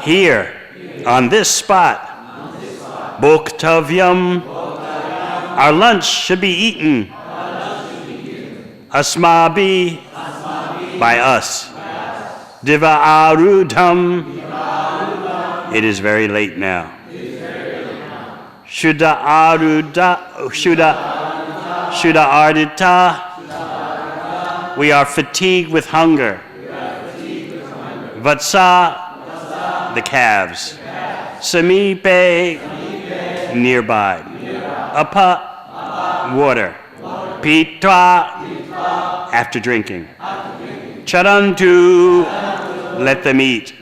Here, on this spot, Bhoktavyam, our lunch should be eaten. Asmabi, by us. Divarudham, it is very late now. Shuddha ardita, we are fatigued with hunger. Vatsa, the calves. Samipe, nearby. Apa, water. Pitva, after drinking. Charantu, let them eat.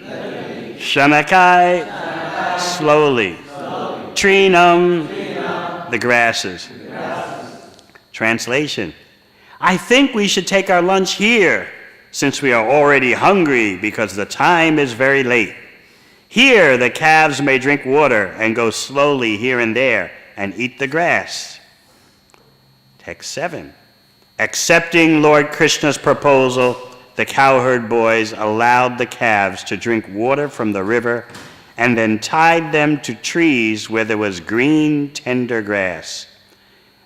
Shanakai, slowly. Trinam, the grasses. Translation: I think we should take our lunch here, since we are already hungry because the time is very late. Here the calves may drink water and go slowly here and there and eat the grass. Text 7. Accepting Lord Krishna's proposal, the cowherd boys allowed the calves to drink water from the river and then tied them to trees where there was green, tender grass.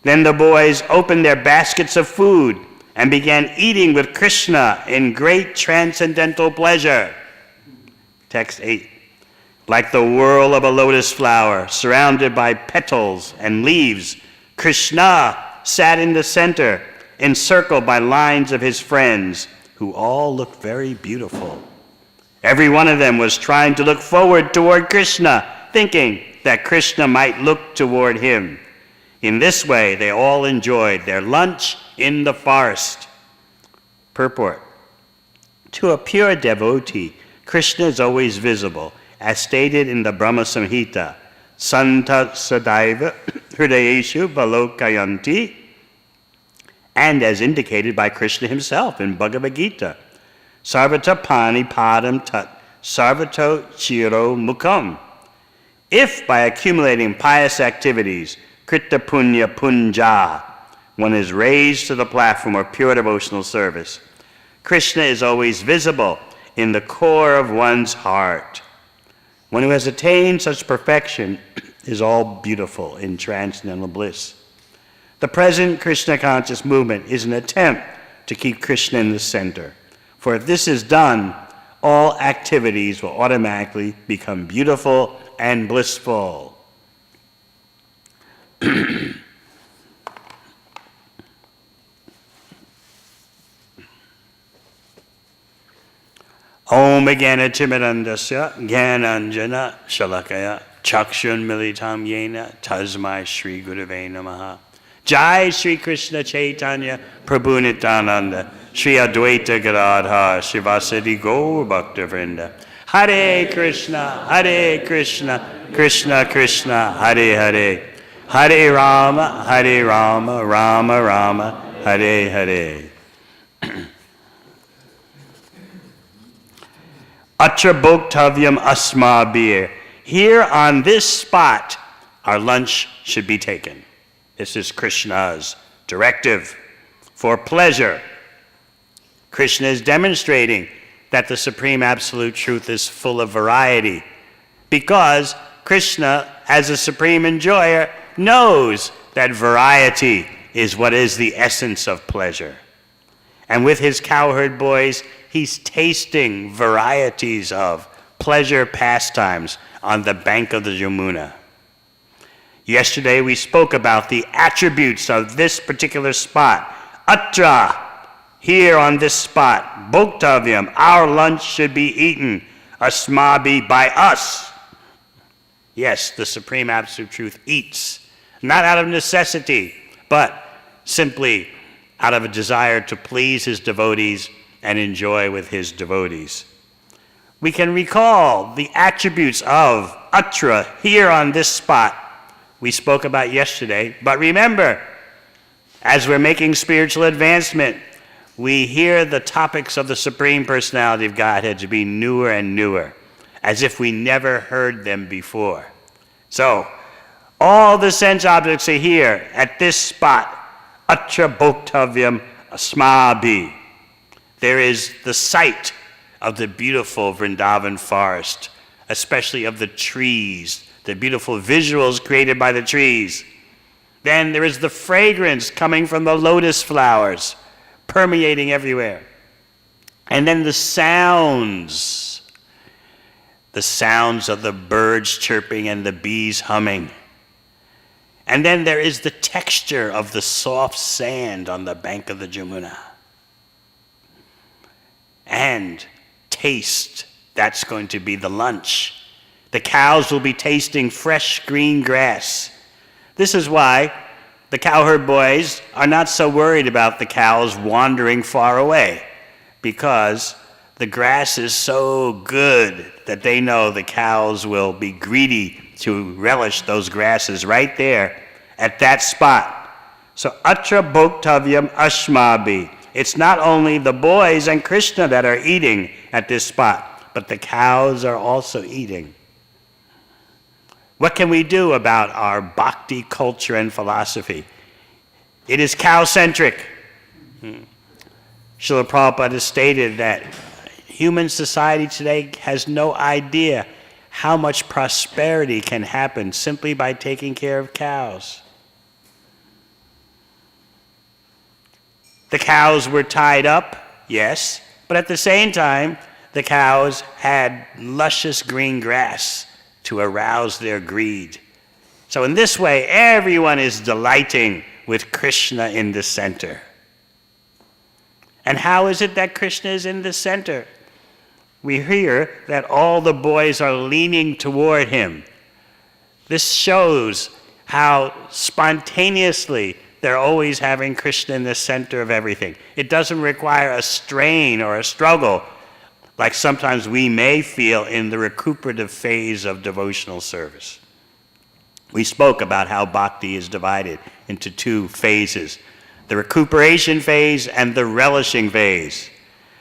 Then the boys opened their baskets of food and began eating with Krishna in great transcendental pleasure. Text 8. Like the whirl of a lotus flower surrounded by petals and leaves, Krishna sat in the center, encircled by lines of his friends, who all looked very beautiful. Every one of them was trying to look forward toward Krishna, thinking that Krishna might look toward him. In this way, they all enjoyed their lunch in the forest. Purport: to a pure devotee, Krishna is always visible, as stated in the Brahma Samhita, Santa Sadaiva Hridayeshu Valokayanti, and as indicated by Krishna himself in Bhagavad Gita, Sarvata Pani Padam Tat Sarvato Chiro Mukham. If by accumulating pious activities, Krita Punya Punja, one is raised to the platform of pure devotional service, Krishna is always visible in the core of one's heart. One who has attained such perfection is all beautiful in transcendental bliss. The present Krishna conscious movement is an attempt to keep Krishna in the center. For if this is done, all activities will automatically become beautiful and blissful. Om Gyanatimirandasya Gyananjana Shalakaya Chakshun Militam Yena Tasmai Shri Gurave Namaha. Jai Shri Krishna Chaitanya Prabhu Nityananda Shri Advaita Gadadhar Shivasati Gaur Bhakta Vrinda. Hare Krishna, Krishna Krishna, Hare Hare. Hare Rama, Rama Rama, Hare Hare. Atra Bhoktavyam Asmabir. Here on this spot, our lunch should be taken. This is Krishna's directive for pleasure. Krishna is demonstrating that the Supreme Absolute Truth is full of variety, because Krishna, as a supreme enjoyer, knows that variety is what is the essence of pleasure. And with his cowherd boys, he's tasting varieties of pleasure pastimes on the bank of the Yamuna. Yesterday we spoke about the attributes of this particular spot. Atra, here on this spot. Bhoktavyam, our lunch should be eaten. Asmabi, by us. Yes, the Supreme Absolute Truth eats, not out of necessity, but simply out of a desire to please his devotees and enjoy with his devotees. We can recall the attributes of Atra here on this spot we spoke about yesterday, but remember, as we're making spiritual advancement, we hear the topics of the Supreme Personality of Godhead to be newer and newer, as if we never heard them before. So, all the sense objects are here at this spot. Atra Bhoktavyam Asmabi. There is the sight of the beautiful Vrindavan forest, especially of the trees, the beautiful visuals created by the trees. Then there is the fragrance coming from the lotus flowers, permeating everywhere. And then the sounds of the birds chirping and the bees humming. And then there is the texture of the soft sand on the bank of the Jamuna. And taste, that's going to be the lunch. The cows will be tasting fresh green grass. This is why the cowherd boys are not so worried about the cows wandering far away, because the grass is so good that they know the cows will be greedy to relish those grasses right there at that spot. So atra bhoktavyam ashmabi. It's not only the boys and Krishna that are eating at this spot, but the cows are also eating. What can we do about our bhakti culture and philosophy? It is cow-centric. Srila Prabhupada has stated that human society today has no idea how much prosperity can happen simply by taking care of cows. The cows were tied up, yes, but at the same time, the cows had luscious green grass to arouse their greed. So in this way, everyone is delighting with Krishna in the center. And how is it that Krishna is in the center? We hear that all the boys are leaning toward him. This shows how spontaneously they're always having Krishna in the center of everything. It doesn't require a strain or a struggle like sometimes we may feel in the recuperative phase of devotional service. We spoke about how bhakti is divided into two phases, the recuperation phase and the relishing phase.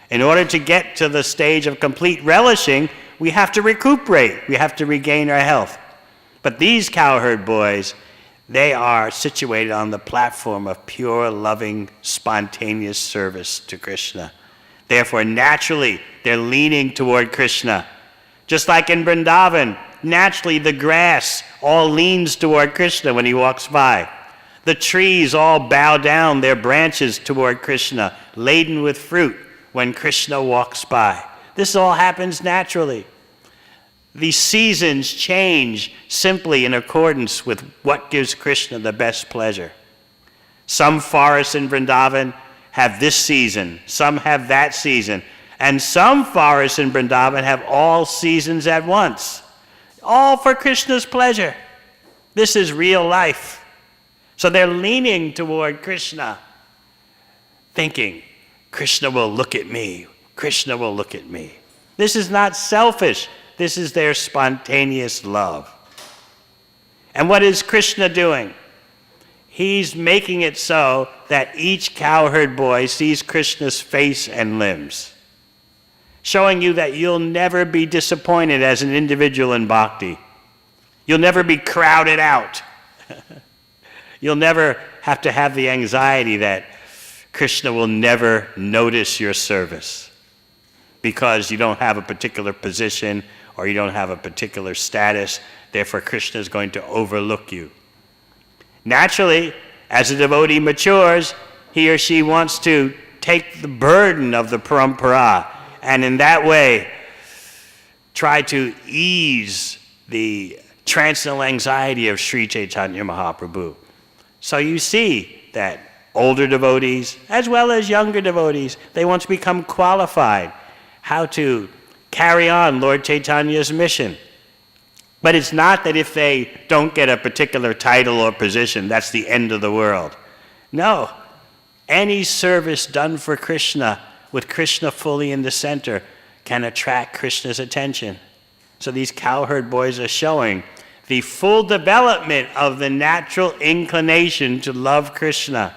In order to get to the stage of complete relishing, we have to recuperate. We have to regain our health. But these cowherd boys, they are situated on the platform of pure, loving, spontaneous service to Krishna. Therefore, naturally, they're leaning toward Krishna. Just like in Vrindavan, naturally the grass all leans toward Krishna when he walks by. The trees all bow down their branches toward Krishna, laden with fruit when Krishna walks by. This all happens naturally. The seasons change simply in accordance with what gives Krishna the best pleasure. Some forests in Vrindavan have this season, some have that season, and some forests in Vrindavan have all seasons at once, all for Krishna's pleasure. This is real life. So they're leaning toward Krishna, thinking, Krishna will look at me, Krishna will look at me. This is not selfish, this is their spontaneous love. And what is Krishna doing? He's making it so that each cowherd boy sees Krishna's face and limbs, showing you that you'll never be disappointed as an individual in bhakti. You'll never be crowded out. You'll never have to have the anxiety that Krishna will never notice your service because you don't have a particular position or you don't have a particular status. Therefore, Krishna is going to overlook you. Naturally, as a devotee matures, he or she wants to take the burden of the parampara and in that way try to ease the transcendental anxiety of Sri Chaitanya Mahaprabhu. So you see that older devotees, as well as younger devotees, they want to become qualified how to carry on Lord Chaitanya's mission. But it's not that if they don't get a particular title or position, that's the end of the world. No. Any service done for Krishna, with Krishna fully in the center, can attract Krishna's attention. So these cowherd boys are showing the full development of the natural inclination to love Krishna.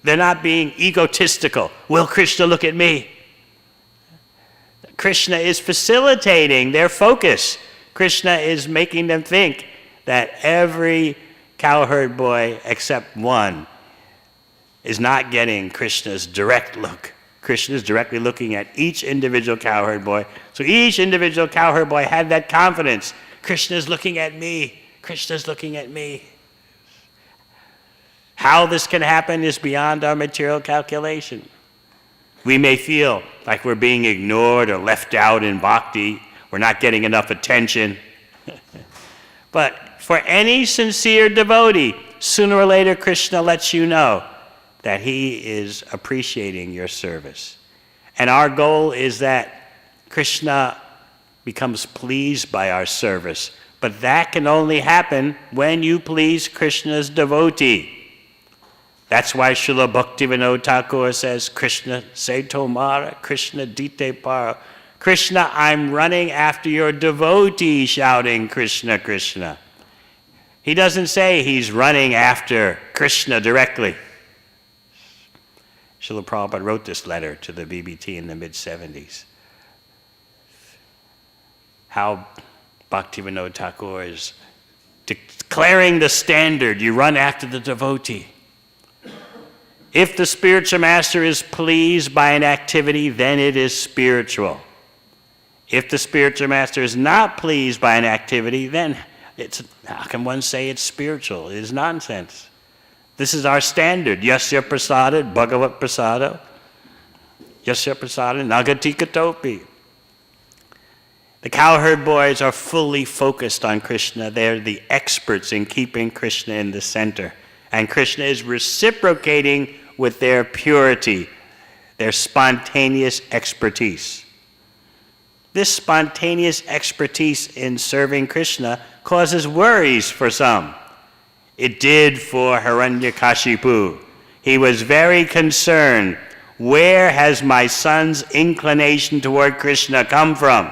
They're not being egotistical. Will Krishna look at me? Krishna is facilitating their focus. Krishna is making them think that every cowherd boy except one is not getting Krishna's direct look. Krishna is directly looking at each individual cowherd boy. So each individual cowherd boy had that confidence. Krishna is looking at me. Krishna is looking at me. How this can happen is beyond our material calculation. We may feel like we're being ignored or left out in bhakti. We're not getting enough attention. But for any sincere devotee, sooner or later Krishna lets you know that he is appreciating your service. And our goal is that Krishna becomes pleased by our service. But that can only happen when you please Krishna's devotee. That's why Srila Bhaktivinoda Thakur says, Krishna se tomara, Krishna dite para. Krishna, I'm running after your devotee, shouting Krishna, Krishna. He doesn't say he's running after Krishna directly. Srila Prabhupada wrote this letter to the BBT in the mid-70s. How Bhaktivinoda Thakur is declaring the standard. You run after the devotee. If the spiritual master is pleased by an activity, then it is spiritual. If the spiritual master is not pleased by an activity, then how can one say it's spiritual? It is nonsense. This is our standard. Yasya prasada, bhagavat prasada. Yasya prasada, nagati katopi. The cowherd boys are fully focused on Krishna. They're the experts in keeping Krishna in the center. And Krishna is reciprocating with their purity, their spontaneous expertise. This spontaneous expertise in serving Krishna causes worries for some. It did for Hiranyakashipu. He was very concerned. Where has my son's inclination toward Krishna come from?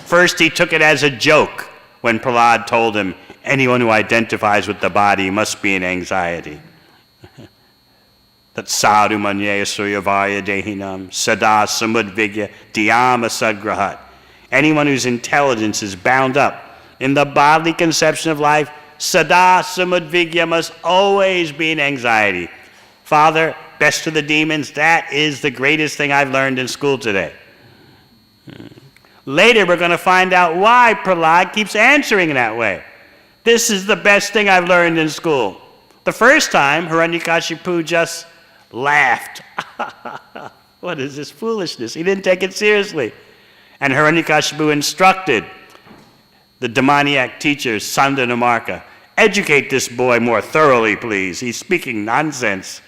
First, he took it as a joke when Prahlad told him, anyone who identifies with the body must be in anxiety. That sadhu manyaya suryavaya dehinam sada samudvigya dhyama sagrahat. Anyone whose intelligence is bound up in the bodily conception of life, sada samudvigya, must always be in anxiety. Father, best of the demons, that is the greatest thing I've learned in school today. Later we're going to find out why Prahlad keeps answering in that way. This is the best thing I've learned in school. The first time, Hiranyakashipu just laughed. What is this foolishness? He didn't take it seriously. And Hiranyakashipu instructed the demoniac teachers, Sanda and Amarka, educate this boy more thoroughly, please. He's speaking nonsense.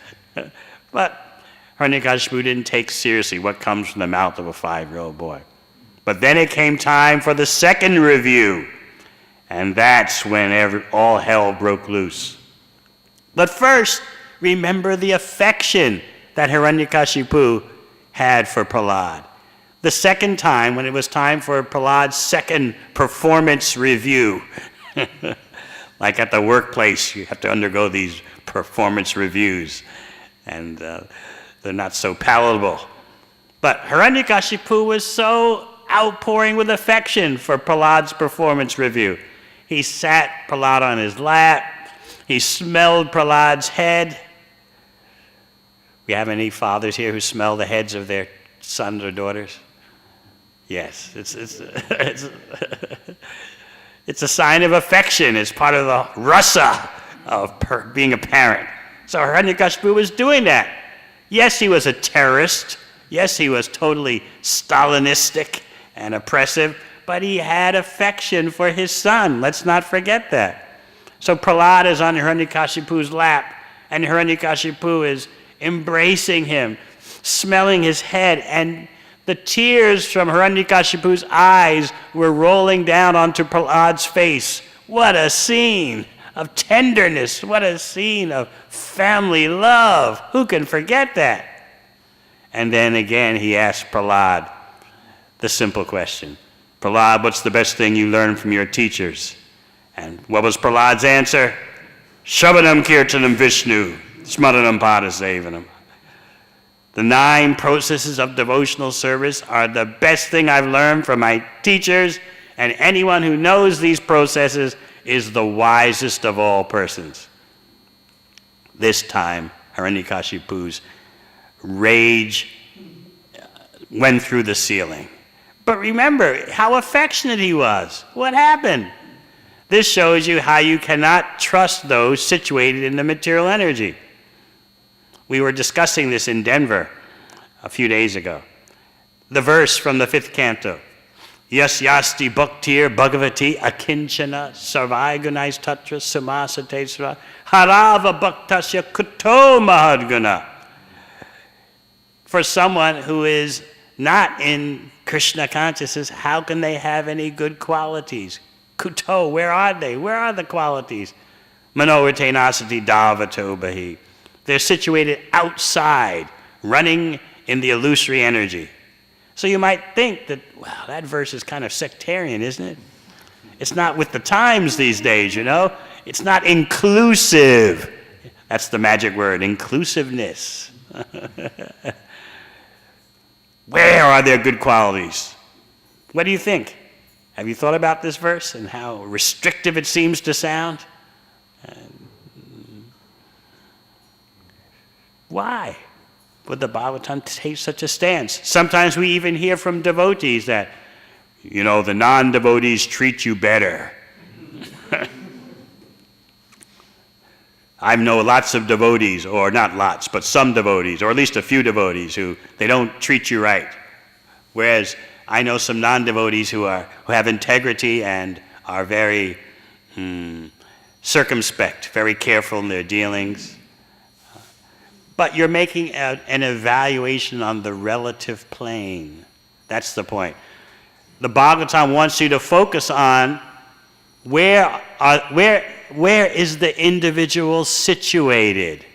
But Hiranyakashipu didn't take seriously what comes from the mouth of a 5-year-old boy. But then it came time for the second review. And that's when all hell broke loose. But first, remember the affection that Hiranyakashipu had for Prahlad. The second time, when it was time for Prahlad's second performance review, like at the workplace, you have to undergo these performance reviews, and they're not so palatable. But Hiranyakashipu was so outpouring with affection for Prahlad's performance review. He sat Prahlad on his lap. He smelled Prahlad's head. We have any fathers here who smell the heads of their sons or daughters? Yes, it's a sign of affection. It's part of the rasa of being a parent. So Hiranyakashipu was doing that. Yes, he was a terrorist. Yes, he was totally Stalinistic and oppressive, but he had affection for his son. Let's not forget that. So Prahlad is on Hiranyakashipu's lap, and Hiranyakashipu is embracing him, smelling his head, and the tears from Hiranyakashipu's eyes were rolling down onto Prahlad's face. What a scene of tenderness. What a scene of family love. Who can forget that? And then again he asked Prahlad the simple question. Prahlad, what's the best thing you learned from your teachers? And what was Prahlad's answer? Shravanam Kirtanam Vishnu, Smaranam Padasevanam. The 9 processes of devotional service are the best thing I've learned from my teachers, and anyone who knows these processes is the wisest of all persons. This time, Hiranyakashipu's rage went through the ceiling. But remember how affectionate he was. What happened? This shows you how you cannot trust those situated in the material energy. We were discussing this in Denver a few days ago. The verse from the 5th canto. Yas yasti bhaktir bhagavati akinchana sarvai gunais tatra samasate sra harava bhaktasya kuto mahadguna. For someone who is not in Krishna consciousness, how can they have any good qualities? Kuto, where are they? Where are the qualities? Manovatenasati davato bahi. They're situated outside, running in the illusory energy. So you might think that, wow, that verse is kind of sectarian, isn't it? It's not with the times these days, you know? It's not inclusive. That's the magic word, inclusiveness. Where are their good qualities? What do you think? Have you thought about this verse and how restrictive it seems to sound? Why would the Bhagavatam take such a stance? Sometimes we even hear from devotees that, you know, the non-devotees treat you better. I know lots of devotees, or not lots, but some devotees, or at least a few devotees who they don't treat you right. Whereas I know some non-devotees who have integrity and are very circumspect, very careful in their dealings. But you're making an evaluation on the relative plane. That's the point. The Bhagavatam wants you to focus on where is the individual situated.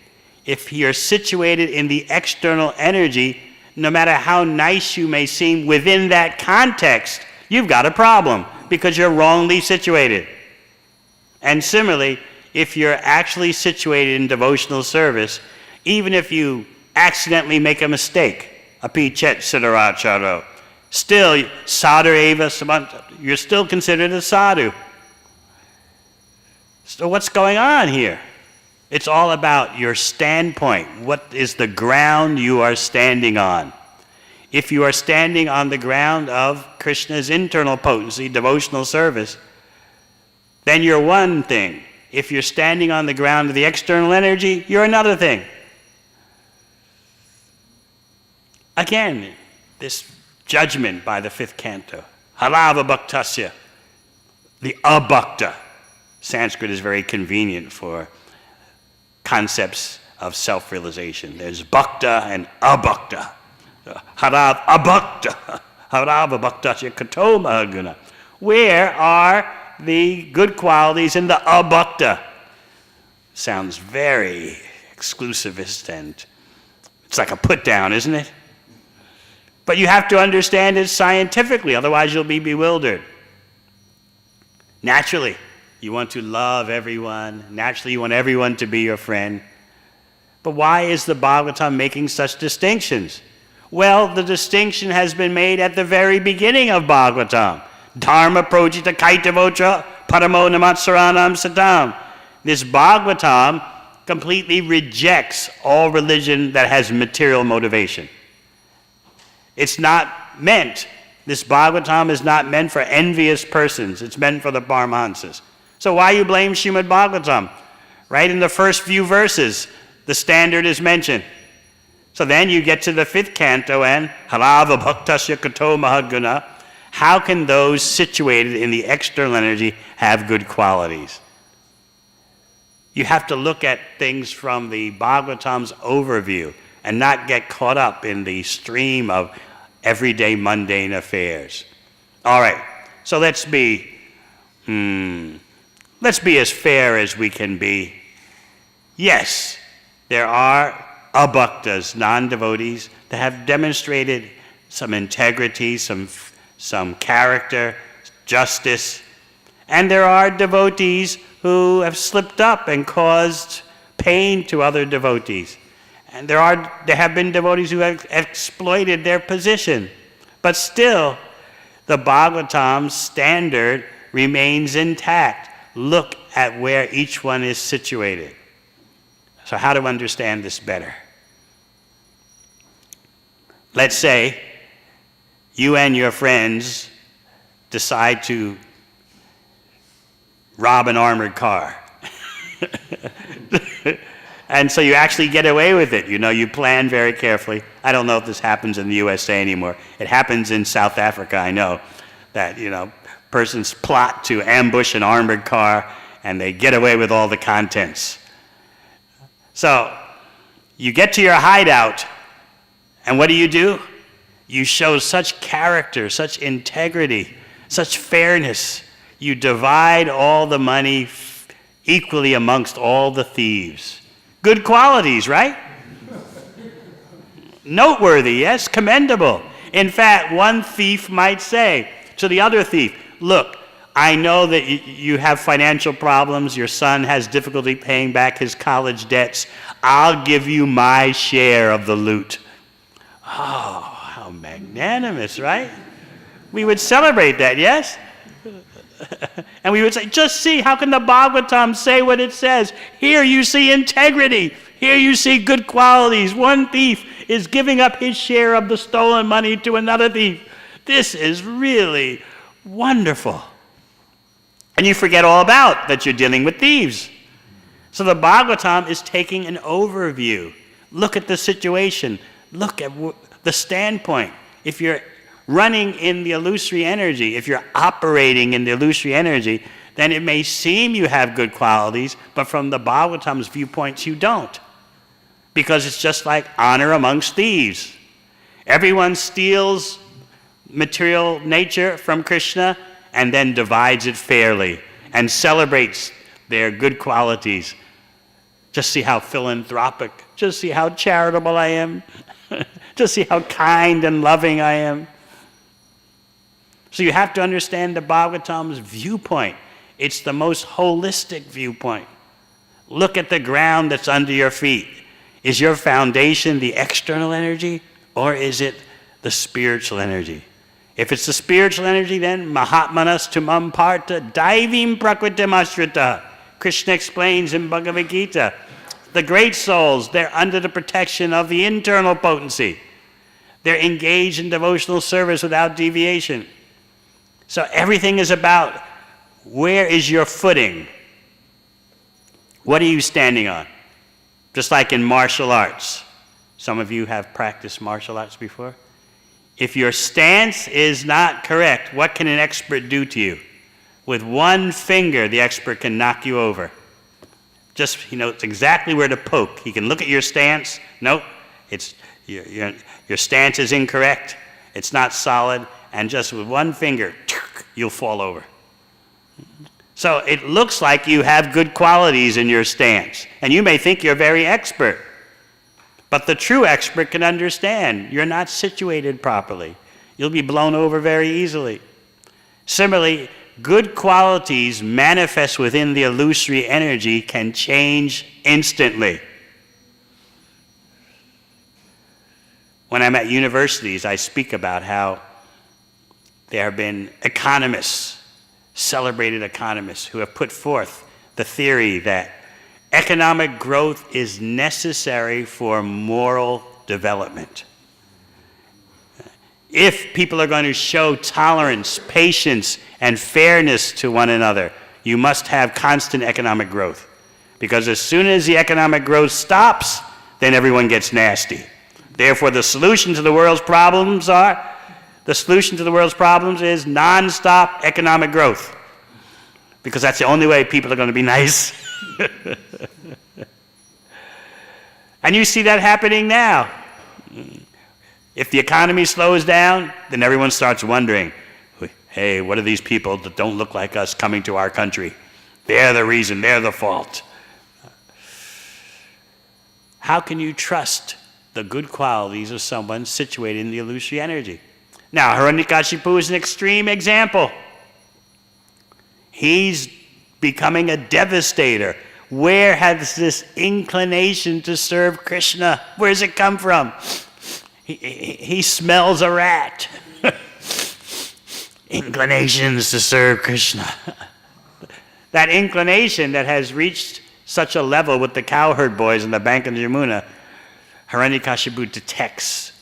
If you're situated in the external energy, no matter how nice you may seem within that context, you've got a problem because you're wrongly situated. And similarly, if you're actually situated in devotional service, even if you accidentally make a mistake, api chet siddharacharo, still sadhu eva samanta, you're still considered a sadhu. So what's going on here? It's all about your standpoint. What is the ground you are standing on? If you are standing on the ground of Krishna's internal potency, devotional service, then you're one thing. If you're standing on the ground of the external energy, you're another thing. Again, this judgment by the 5th canto. Halava bhaktasya, the abhakta. Sanskrit is very convenient for concepts of self-realization. There's bhakta and abhakta. Harav abhakta. Harav abhaktasya kato mahaguna. Where are the good qualities in the abhakta? Sounds very exclusivist and it's like a put down, isn't it? But you have to understand it scientifically, otherwise you'll be bewildered. Naturally, you want to love everyone. Naturally, you want everyone to be your friend. But why is the Bhagavatam making such distinctions? Well, the distinction has been made at the very beginning of Bhagavatam. Dharma projita kaitavocha paramo namatsaranam satam. This Bhagavatam completely rejects all religion that has material motivation. It's not meant, this Bhagavatam is not meant for envious persons. It's meant for the Paramahansas. So why you blame Srimad Bhagavatam? Right in the first few verses, the standard is mentioned. So then you get to the 5th canto and Halava Bhaktasya Kato Mahaguna. How can those situated in the external energy have good qualities? You have to look at things from the Bhagavatam's overview and not get caught up in the stream of everyday mundane affairs. All right, so let's be as fair as we can be. Yes, there are abhaktas, non-devotees, that have demonstrated some integrity, some character, justice, and there are devotees who have slipped up and caused pain to other devotees. And there have been devotees who have exploited their position. But still, the Bhagavatam's standard remains intact. Look at where each one is situated. So how to understand this better? let's say you and your friends decide to rob an armored car. And so you actually get away with it. You know, you plan very carefully. I don't know if this happens in the USA anymore. It happens in South Africa, I know, that, you know, persons plot to ambush an armored car and they get away with all the contents. So you get to your hideout, and what do? You show such character, such integrity, such fairness. You divide all the money equally amongst all the thieves. Good qualities, right? Noteworthy, yes, commendable. In fact, one thief might say to the other thief, look, I know that you have financial problems, your son has difficulty paying back his college debts. I'll give you my share of the loot. Oh, how magnanimous, right? We would celebrate that, yes? And we would say, just see, how can the Bhagavatam say what it says? Here you see integrity. Here you see good qualities. One thief is giving up his share of the stolen money to another thief. This is really wonderful. And you forget all about that you're dealing with thieves. So the Bhagavatam is taking an overview. Look at the situation. Look at the standpoint. If you're running in the illusory energy, if you're operating in the illusory energy, then it may seem you have good qualities, but from the Bhagavatam's viewpoints, you don't. Because it's just like honor amongst thieves. Everyone steals material nature from Krishna and then divides it fairly and celebrates their good qualities. Just see how philanthropic, just see how charitable I am, just see how kind and loving I am. So you have to understand the Bhagavatam's viewpoint. It's the most holistic viewpoint. Look at the ground that's under your feet. Is your foundation the external energy, or is it the spiritual energy? If it's the spiritual energy, then Mahatmanas tumam parta daivim prakritim ashrita. Krishna explains in Bhagavad Gita, the great souls, they're under the protection of the internal potency. They're engaged in devotional service without deviation. So everything is about where is your footing? What are you standing on? Just like in martial arts. Some of you have practiced martial arts before. If your stance is not correct, what can an expert do to you? With one finger, the expert can knock you over. Just, he knows exactly where to poke. He can look at your stance. Nope, your stance is incorrect. It's not solid. And just with one finger, you'll fall over. So it looks like you have good qualities in your stance. And you may think you're very expert. But the true expert can understand you're not situated properly. You'll be blown over very easily. Similarly, good qualities manifest within the illusory energy can change instantly. When I'm at universities, I speak about how there have been economists, celebrated economists, who have put forth the theory that economic growth is necessary for moral development. If people are going to show tolerance, patience, and fairness to one another, you must have constant economic growth. Because as soon as the economic growth stops, then everyone gets nasty. Therefore, the solution to the world's problems is non-stop economic growth. Because that's the only way people are going to be nice. And you see that happening now. If the economy slows down, then everyone starts wondering, hey, what are these people that don't look like us coming to our country? They're the reason, they're the fault. How can you trust the good qualities of someone situated in the illusory energy? Now, Hiranyakashipu is an extreme example. He's becoming a devastator. Where has this inclination to serve Krishna? Where does it come from? He smells a rat. Inclinations to serve Krishna. That inclination that has reached such a level with the cowherd boys on the bank of the Yamuna, Hiranyakashipu detects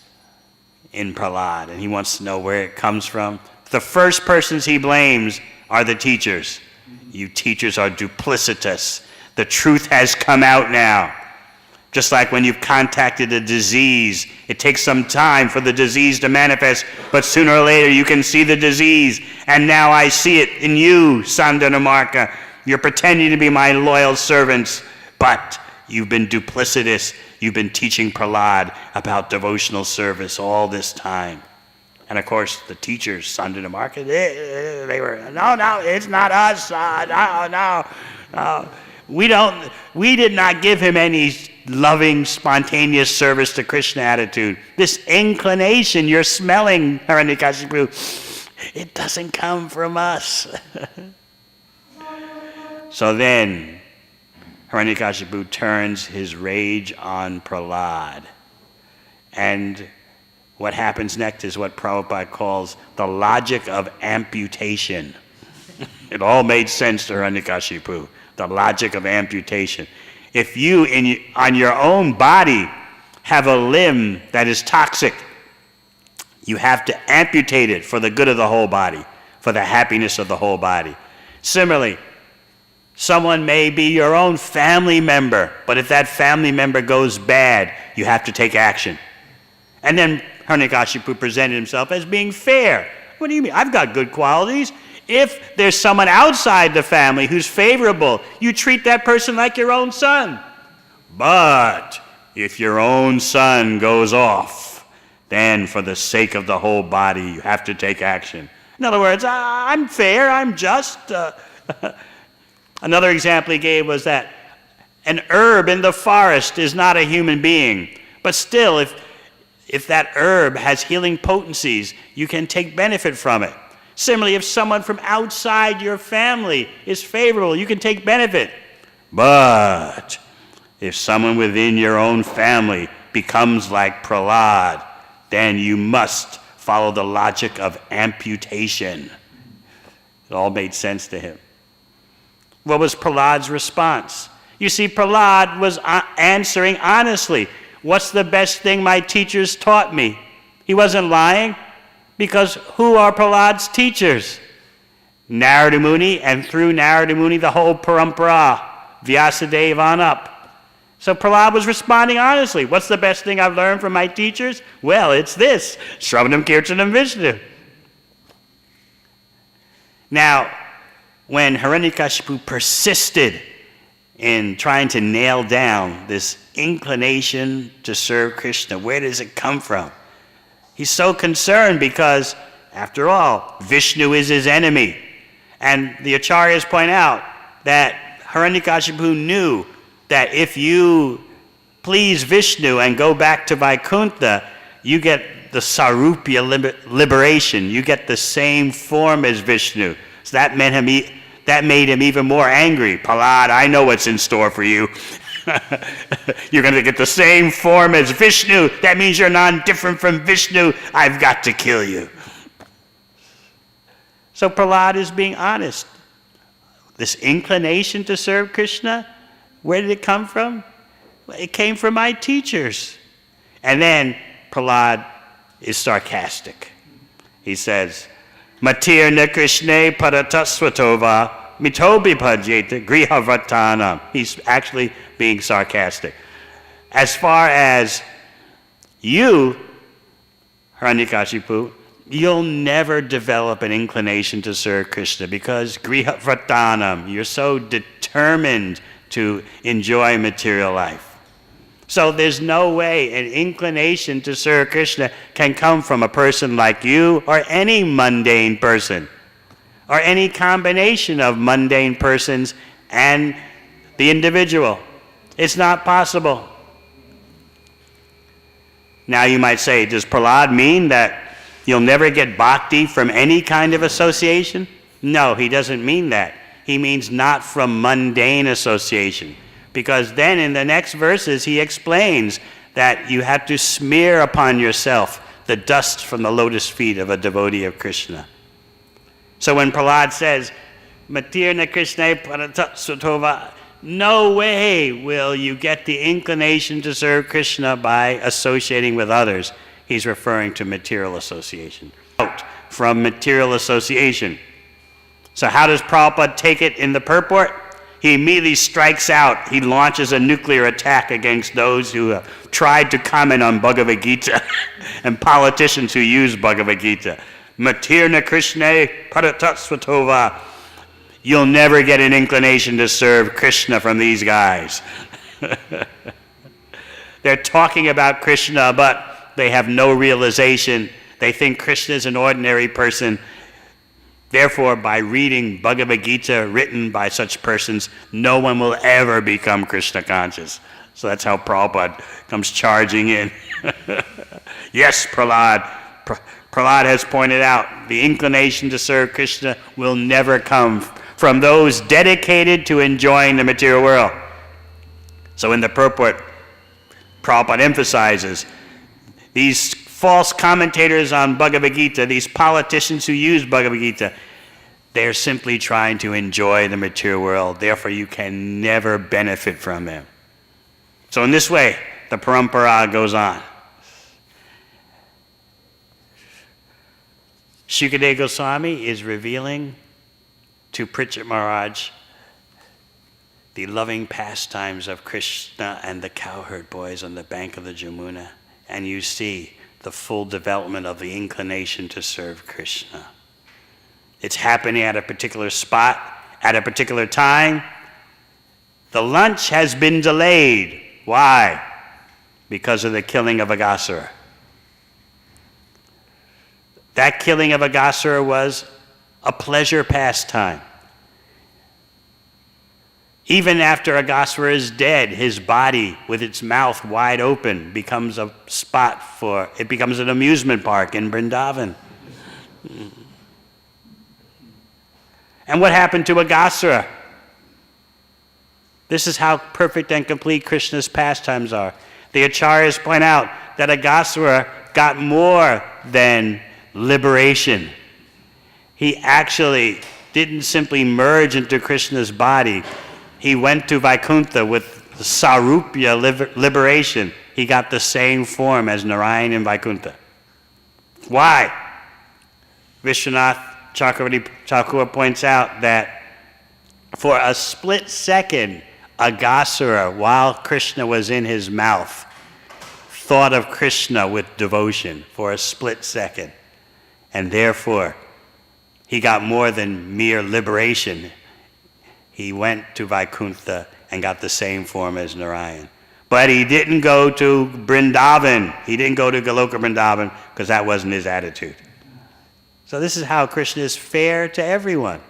in Prahlad, and he wants to know where it comes from. The first persons he blames are the teachers. You teachers are duplicitous. The truth has come out now. Just like when you've contacted a disease, it takes some time for the disease to manifest, but sooner or later you can see the disease. And now I see it in you, Sandanamarka. You're pretending to be my loyal servants, but you've been duplicitous. You've been teaching Prahlad about devotional service all this time. And of course, the teachers, Sandanamarka, they were, no, it's not us. No. We did not give him any loving, spontaneous service to Krishna attitude. This inclination you're smelling, Hiranyakashipu, it doesn't come from us. So then, Hiranyakashipu turns his rage on Prahlad. And what happens next is what Prabhupada calls the logic of amputation. It all made sense to Hiranyakashipu, the logic of amputation. If you, on your own body, have a limb that is toxic, you have to amputate it for the good of the whole body, for the happiness of the whole body. Similarly, someone may be your own family member, but if that family member goes bad, you have to take action. And then Hiranyakashipu presented himself as being fair. What do you mean? I've got good qualities. If there's someone outside the family who's favorable, you treat that person like your own son. But if your own son goes off, then for the sake of the whole body, you have to take action. In other words, I'm fair, I'm just. Another example he gave was that an herb in the forest is not a human being. But still, if that herb has healing potencies, you can take benefit from it. Similarly, if someone from outside your family is favorable, you can take benefit. But if someone within your own family becomes like Prahlad, then you must follow the logic of amputation. It all made sense to him. What was Prahlad's response? You see, Prahlad was answering honestly. What's the best thing my teachers taught me? He wasn't lying. Because who are Prahlad's teachers? Narada Muni, and through Narada Muni, the whole parampara, Vyasadeva on up. So Prahlad was responding honestly. What's the best thing I've learned from my teachers? Well, it's this, Shravanam Kirtanam Vishnu. Now, when Hiranyakashipu persisted in trying to nail down this inclination to serve Krishna, where does it come from? He's so concerned because, after all, Vishnu is his enemy. And the Acharyas point out that Hiranyakashipu knew that if you please Vishnu and go back to Vaikuntha, you get the Sarupya liberation. You get the same form as Vishnu. So that made him even more angry. Prahlad, I know what's in store for you. You're going to get the same form as Vishnu. That means you're non-different from Vishnu. I've got to kill you. So Prahlad is being honest. This inclination to serve Krishna, where did it come from? It came from my teachers. And then Prahlad is sarcastic. He says, Matirna Krishne Paratasvatova Mitobi Pajeta Grihavatana. He's actually being sarcastic. As far as you, Hiranyakashipu, you'll never develop an inclination to serve Krishna because Grihavatana, you're so determined to enjoy material life. So there's no way an inclination to serve Krishna can come from a person like you or any mundane person, or any combination of mundane persons and the individual. It's not possible. Now you might say, does Prahlad mean that you'll never get bhakti from any kind of association? No, he doesn't mean that. He means not from mundane association. Because then in the next verses he explains that you have to smear upon yourself the dust from the lotus feet of a devotee of Krishna. So when Prahlad says, Matirna Krishna Paratasvatova, no way will you get the inclination to serve Krishna by associating with others. he's referring to material association. Out from material association. So how does Prabhupada take it in the purport? He immediately strikes out. He launches a nuclear attack against those who have tried to comment on Bhagavad Gita and politicians who use Bhagavad Gita. Matirna Krishna Paratatsvatova. You'll never get an inclination to serve Krishna from these guys. They're talking about Krishna, but they have no realization. They think Krishna is an ordinary person. Therefore, by reading Bhagavad Gita written by such persons, no one will ever become Krishna conscious. So that's how Prabhupada comes charging in. Yes, Prahlad. Prahlad has pointed out, the inclination to serve Krishna will never come from those dedicated to enjoying the material world. So in the purport, Prabhupada emphasizes these false commentators on Bhagavad Gita, these politicians who use Bhagavad Gita, they're simply trying to enjoy the material world. Therefore, you can never benefit from them. So in this way, the parampara goes on. Shukadeva Goswami is revealing to Pritchett Maharaj the loving pastimes of Krishna and the cowherd boys on the bank of the Jamuna. And you see the full development of the inclination to serve Krishna. It's happening at a particular spot, at a particular time. The lunch has been delayed. Why? Because of the killing of Aghasura. That killing of Aghasura was a pleasure pastime. Even after Aghasura is dead, his body with its mouth wide open becomes a spot for, it becomes an amusement park in Vrindavan. And what happened to Aghasura? This is how perfect and complete Krishna's pastimes are. The Acharyas point out that Aghasura got more than liberation. He actually didn't simply merge into Krishna's body. He went to Vaikuntha with Sarupya liberation. He got the same form as Narayan in Vaikuntha. Why? Vishwanath Chakravarti Thakur points out that for a split second, Aghasura, while Krishna was in his mouth, thought of Krishna with devotion for a split second. And therefore, he got more than mere liberation. He went to Vaikuntha and got the same form as Narayan. But he didn't go to Vrindavan. He didn't go to Goloka Vrindavan because that wasn't his attitude. So this is how Krishna is fair to everyone.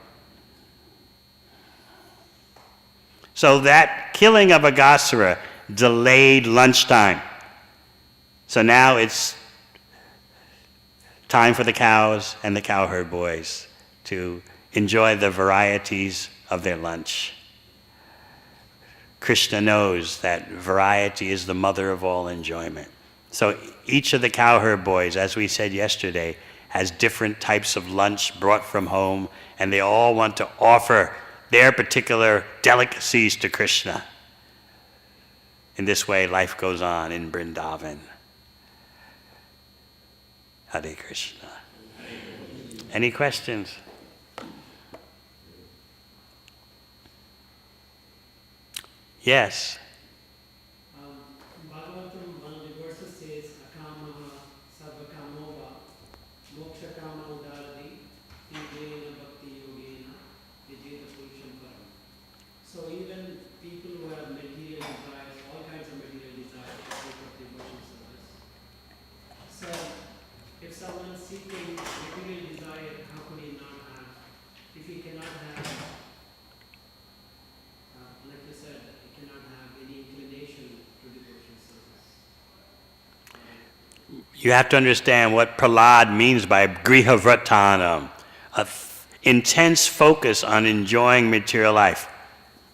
So that killing of Aghasura delayed lunchtime. So now it's time for the cows and the cowherd boys to enjoy the varieties of their lunch. Krishna knows that variety is the mother of all enjoyment. So each of the cowherd boys, as we said yesterday, has different types of lunch brought from home, and they all want to offer their particular delicacies to Krishna. In this way, life goes on in Vrindavan. Hare Krishna. Any questions? Yes. Bhagavatam, one of the verses says, Akamaha Sarvakamova Mokshakama Udaradi Tigena Bhakti Yogena Vijeta Purusham Param. So even people who have material desires, all kinds of material desires, take up devotion service. So if someone is seeking material desire, how could he not have? If he cannot have, like you said, he cannot have any inclination to devotion service. You have to understand what Prahlad means by griha vratanam, intense focus on enjoying material life.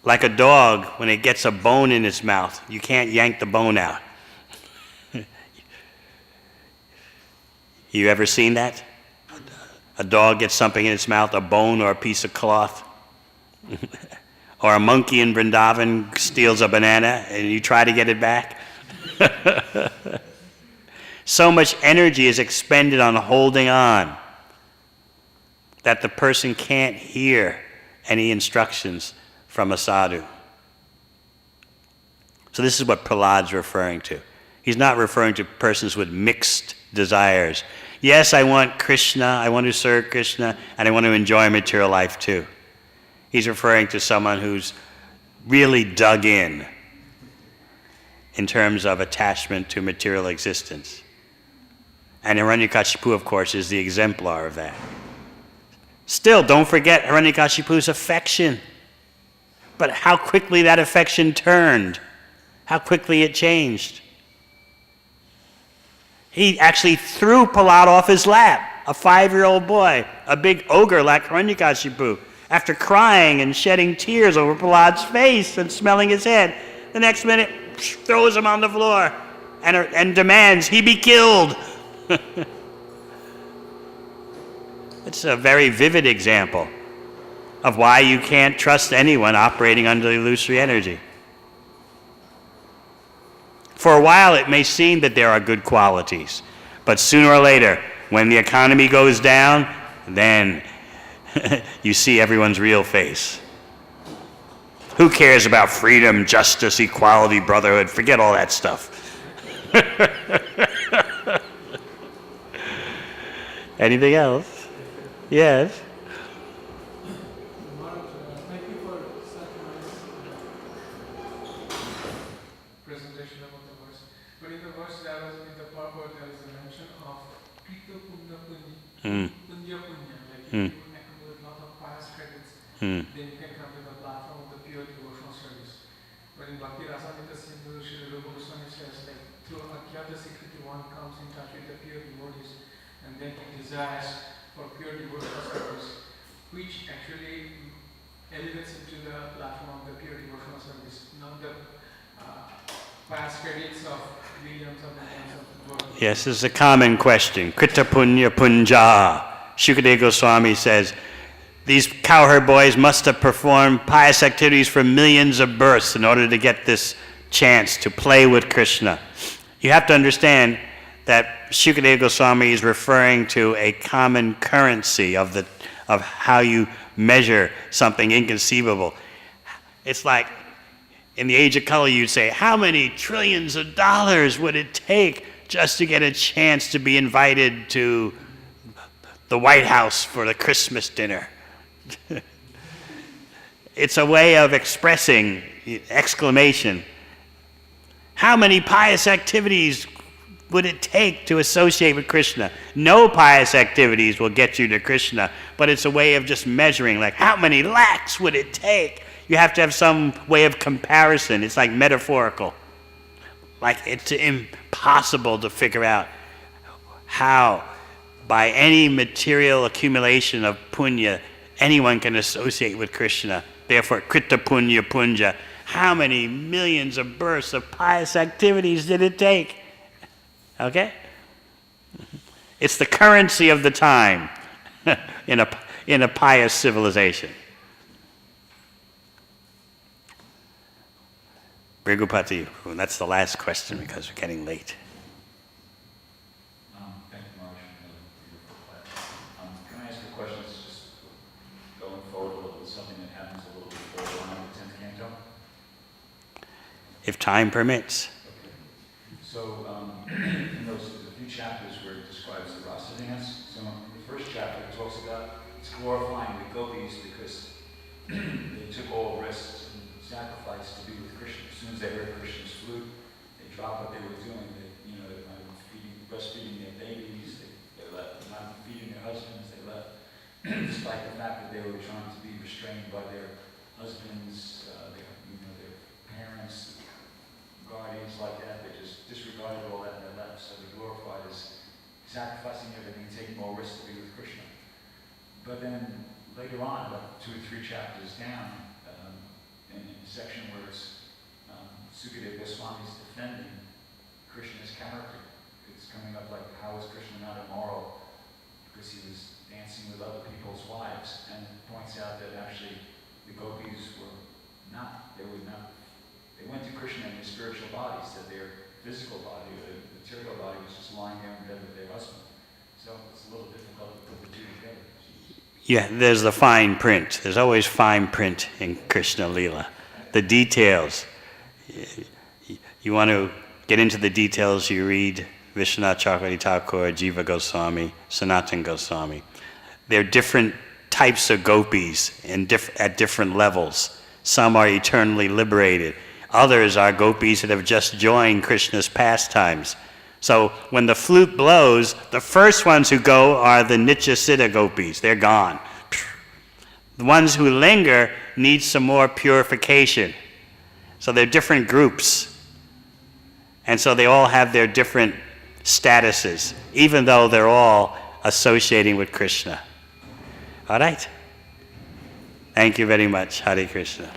Like a dog, when it gets a bone in its mouth, you can't yank the bone out. You ever seen that? A dog gets something in its mouth, a bone or a piece of cloth. Or a monkey in Vrindavan steals a banana and you try to get it back. So much energy is expended on holding on that the person can't hear any instructions from a sadhu. So this is what Prahlad's referring to. He's not referring to persons with mixed desires. Yes, I want Krishna, I want to serve Krishna, and I want to enjoy material life too. He's referring to someone who's really dug in terms of attachment to material existence. And Hiranyakashipu, of course, is the exemplar of that. Still, don't forget Hiranyakashipu's affection. But how quickly that affection turned. How quickly it changed. He actually threw Prahlad off his lap, a 5-year-old boy, a big ogre like Hiranyakashipu, after crying and shedding tears over Prahlad's face and smelling his head. The next minute, throws him on the floor and demands he be killed. It's a very vivid example of why you can't trust anyone operating under illusory energy. For a while, it may seem that there are good qualities, but sooner or later, when the economy goes down, then you see everyone's real face. Who cares about freedom, justice, equality, brotherhood? Forget all that stuff. Anything else? Yes? Maharaj, thank you for such a nice presentation about the verse. But in the verse there was, in the purport, there is a mention of Krita Punya Punya, Punya Punya, like if you accumulate a lot of pious credits, then you can come to the platform of the pure devotional service. But in Bhakti Rasamrita Sindhu, Srila Rupa Goswami says, like, through Akyata Sikriti, one comes in touch with the pure devotees, and then he desires for pure devotional service, which actually elevates into the platform of the pure devotional service, not the past credits of millions of words. Yes, this is a common question. Krita Punya Punja. Shukadeva Goswami says, these cowherd boys must have performed pious activities for millions of births in order to get this chance to play with Krishna. You have to understand that Shukadeva Goswami is referring to a common currency of how you measure something inconceivable. It's like in the age of color, you'd say, how many trillions of dollars would it take just to get a chance to be invited to the White House for the Christmas dinner? It's a way of expressing exclamation. How many pious activities would it take to associate with Krishna? No pious activities will get you to Krishna, but it's a way of just measuring, like how many lakhs would it take? You have to have some way of comparison. It's like metaphorical. Like it's impossible to figure out how, by any material accumulation of punya, anyone can associate with Krishna. Therefore, Krita Punya Punja. How many millions of births of pious activities did it take? Okay? It's the currency of the time in a pious civilization. Brigupati, that's the last question because we're getting late. Thank you, Maharaj, for another beautiful class. Can I ask a question? It's just going forward a little bit, something that happens a little bit further on in the 10th canto. If time permits. Okay. So, in those, there's a few chapters where it describes the rasa dance. So, in the first chapter, it talks about it's glorifying the gopis because they took all risks and sacrifice to be with Krishna. As soon as they heard Krishna's flute, they dropped what they were doing. They were breastfeeding their babies. They left. They're not feeding their husbands. They left, despite the fact that they were trying to be restrained by their husbands, their parents, guardians like that. They just disregarded all that and they left. So they glorified as sacrificing everything, taking more risks to be with Krishna. But then later on, about 2 or 3 chapters down, in a section where it's Sukadeva Goswami is defending Krishna's character. It's coming up like, how is Krishna not immoral? Because he was dancing with other people's wives. And it points out that actually the gopis were not, they went to Krishna in their spiritual bodies, that their physical body, the material body was just lying there in bed with their husband. So it's a little difficult to put the two together. Yeah, there's the fine print. There's always fine print in Krishna Lila. The details. You want to get into the details, you read Vishwanath Chakravarti Thakur, Jiva Goswami, Sanatan Goswami. They're different types of gopis at different levels. Some are eternally liberated. Others are gopis that have just joined Krishna's pastimes. So when the flute blows, the first ones who go are the Nitya Siddha gopis. They're gone. The ones who linger need some more purification. So they're different groups. And so they all have their different statuses, even though they're all associating with Krishna. All right. Thank you very much. Hare Krishna.